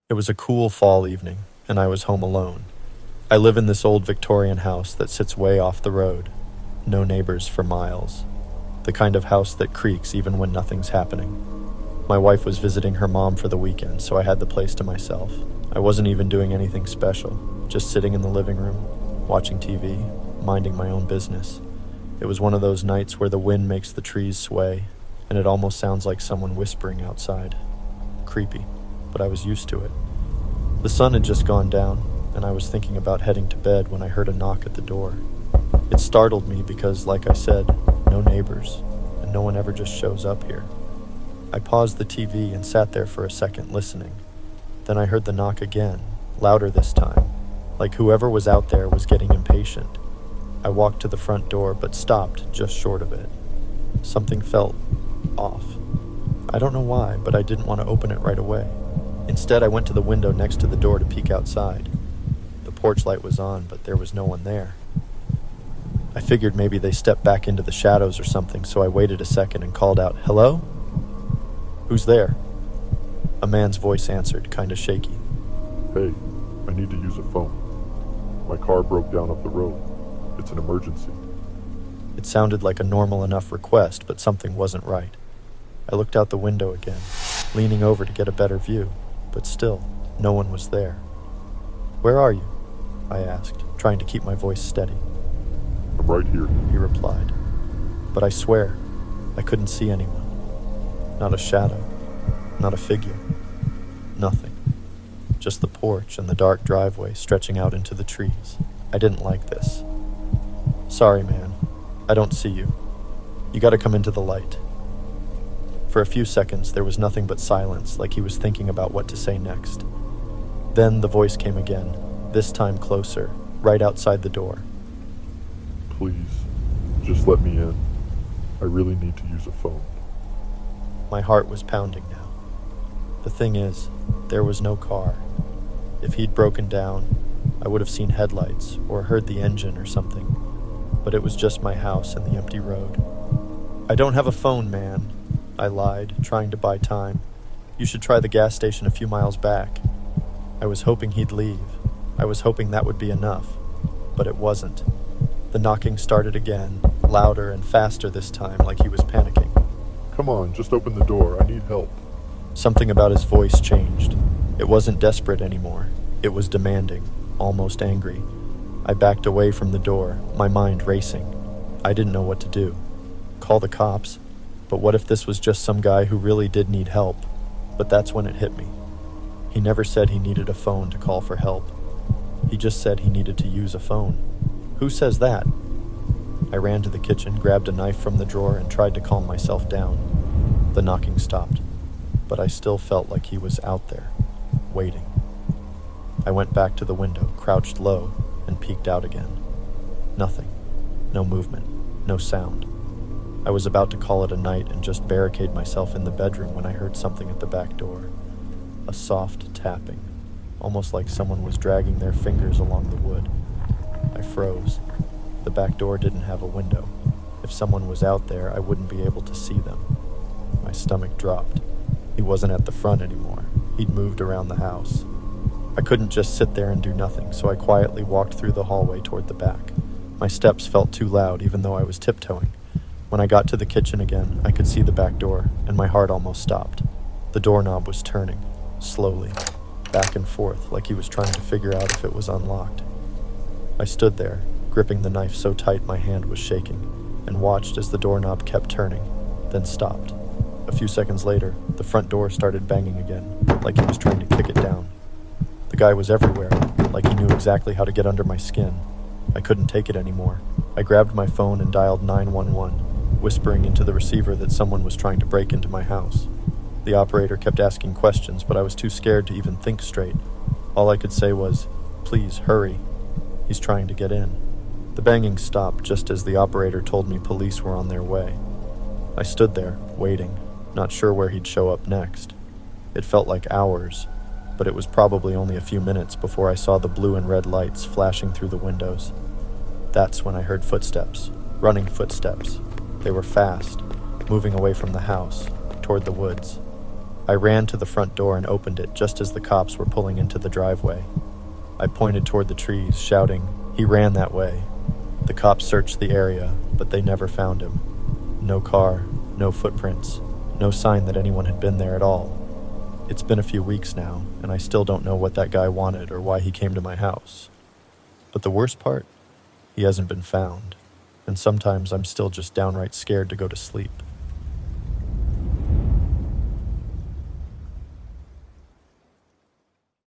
It was a cool fall evening, and I was home alone. I live in this old Victorian house that sits way off the road. No neighbors for miles. The kind of house that creaks even when nothing's happening. My wife was visiting her mom for the weekend, so I had the place to myself. I wasn't even doing anything special, just sitting in the living room, watching TV, minding my own business. It was one of those nights where the wind makes the trees sway, and it almost sounds like someone whispering outside. Creepy, but I was used to it. The sun had just gone down, and I was thinking about heading to bed when I heard a knock at the door. It startled me because, like I said, no neighbors, and no one ever just shows up here. I paused the TV and sat there for a second listening. Then I heard the knock again, louder this time, like whoever was out there was getting impatient. I walked to the front door but stopped just short of it. Something felt off. I don't know why, but I didn't want to open it right away. Instead, I went to the window next to the door to peek outside. The porch light was on, but there was no one there. I figured maybe they stepped back into the shadows or something, so I waited a second and called out, "Hello? Who's there?" A man's voice answered, kinda shaky. Hey, I need to use a phone. My car broke down up the road. It's an emergency. It sounded like a normal enough request, but something wasn't right. I looked out the window again, leaning over to get a better view, but still, no one was there. "Where are you?" I asked, trying to keep my voice steady. I'm right here. He replied. But I swear, I couldn't see anyone. Not a shadow, not a figure, nothing. Just the porch and the dark driveway stretching out into the trees. I didn't like this. "Sorry, man. I don't see you. You gotta come into the light." For a few seconds, there was nothing but silence, like he was thinking about what to say next. Then the voice came again, this time closer, right outside the door. Please, just let me in. I really need to use a phone. My heart was pounding now. The thing is, there was no car. If he'd broken down, I would have seen headlights or heard the engine or something. But it was just my house and the empty road. "I don't have a phone, man," I lied, trying to buy time. "You should try the gas station a few miles back." I was hoping he'd leave. I was hoping that would be enough. But it wasn't. The knocking started again, louder and faster this time, like he was panicking. Come on, just open the door. I need help. Something about his voice changed. It wasn't desperate anymore. It was demanding, almost angry. I backed away from the door, my mind racing. I didn't know what to do. Call the cops? But what if this was just some guy who really did need help? But that's when it hit me. He never said he needed a phone to call for help. He just said he needed to use a phone. Who says that? I ran to the kitchen, grabbed a knife from the drawer, and tried to calm myself down. The knocking stopped, but I still felt like he was out there, waiting. I went back to the window, crouched low, and peeked out again. Nothing. No movement. No sound. I was about to call it a night and just barricade myself in the bedroom when I heard something at the back door. A soft tapping, almost like someone was dragging their fingers along the wood. I froze. The back door didn't have a window. If someone was out there, I wouldn't be able to see them. My stomach dropped. He wasn't at the front anymore. He'd moved around the house. I couldn't just sit there and do nothing, so I quietly walked through the hallway toward the back. My steps felt too loud, even though I was tiptoeing. When I got to the kitchen again, I could see the back door, and my heart almost stopped. The doorknob was turning, slowly, back and forth, like he was trying to figure out if it was unlocked. I stood there, gripping the knife so tight my hand was shaking, and watched as the doorknob kept turning, then stopped. A few seconds later, the front door started banging again, like he was trying to kick it down. The guy was everywhere, like he knew exactly how to get under my skin. I couldn't take it anymore. I grabbed my phone and dialed 911, whispering into the receiver that someone was trying to break into my house. The operator kept asking questions, but I was too scared to even think straight. All I could say was, "Please, hurry. He's trying to get in." The banging stopped just as the operator told me police were on their way. I stood there, waiting, not sure where he'd show up next. It felt like hours, but it was probably only a few minutes before I saw the blue and red lights flashing through the windows. That's when I heard footsteps, running footsteps. They were fast, moving away from the house, toward the woods. I ran to the front door and opened it just as the cops were pulling into the driveway. I pointed toward the trees, shouting, "He ran that way." The cops searched the area, but they never found him. No car, no footprints, no sign that anyone had been there at all. It's been a few weeks now, and I still don't know what that guy wanted or why he came to my house. But the worst part? He hasn't been found, and sometimes I'm still just downright scared to go to sleep.